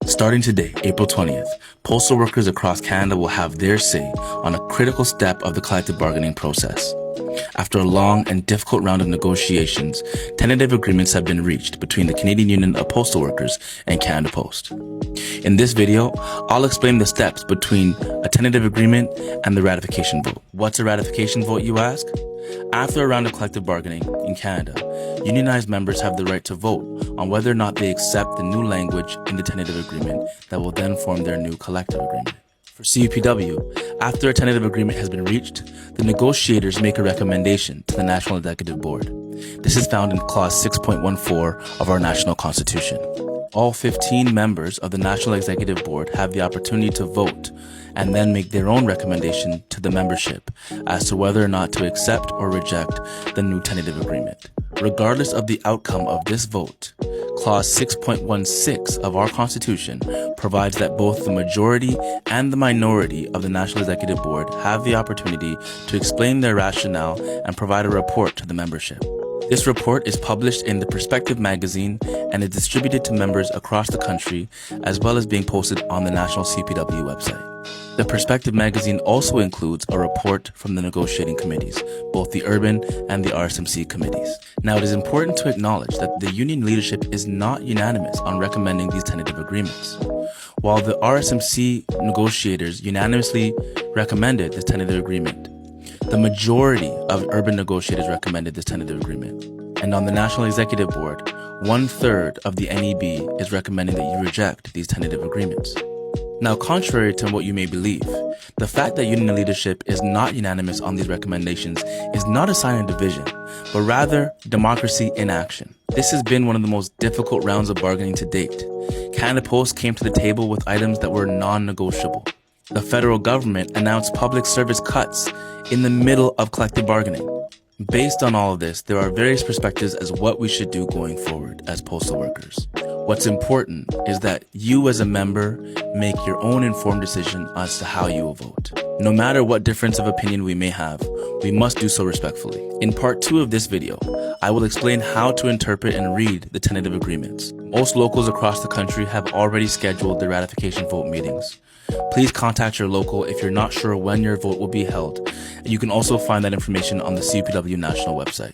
Starting today, April 20th, postal workers across Canada will have their say on a critical step of the collective bargaining process. After a long and difficult round of negotiations, tentative agreements have been reached between the Canadian Union of Postal Workers and Canada Post. In this video, I'll explain the steps between a tentative agreement and the ratification vote. What's a ratification vote, you ask? After a round of collective bargaining in Canada, unionized members have the right to vote on whether or not they accept the new language in the tentative agreement that will then form their new collective agreement. For CUPW, after a tentative agreement has been reached, the negotiators make a recommendation to the National Executive Board. This is found in Clause 6.14 of our national constitution. All 15 members of the National Executive Board have the opportunity to vote and then make their own recommendation to the membership as to whether or not to accept or reject the new tentative agreement. Regardless of the outcome of this vote, Clause 6.16 of our Constitution provides that both the majority and the minority of the National Executive Board have the opportunity to explain their rationale and provide a report to the membership. This report is published in the Perspective magazine and is distributed to members across the country, as well as being posted on the National CUPW website. The Perspective magazine also includes a report from the negotiating committees, both the urban and the RSMC committees. Now, it is important to acknowledge that the union leadership is not unanimous on recommending these tentative agreements. While the RSMC negotiators unanimously recommended this tentative agreement, the majority of urban negotiators recommended this tentative agreement. And on the National Executive Board, 1/3 of the NEB is recommending that you reject these tentative agreements. Now, contrary to what you may believe, the fact that union leadership is not unanimous on these recommendations is not a sign of division, but rather democracy in action. This has been one of the most difficult rounds of bargaining to date. Canada Post came to the table with items that were non-negotiable. The federal government announced public service cuts in the middle of collective bargaining. Based on all of this, there are various perspectives as what we should do going forward as postal workers. What's important is that you as a member make your own informed decision as to how you will vote. No matter what difference of opinion we may have, we must do so respectfully. In part 2 of this video, I will explain how to interpret and read the tentative agreements. Most locals across the country have already scheduled their ratification vote meetings. Please contact your local if you're not sure when your vote will be held. You can also find that information on the CUPW national website.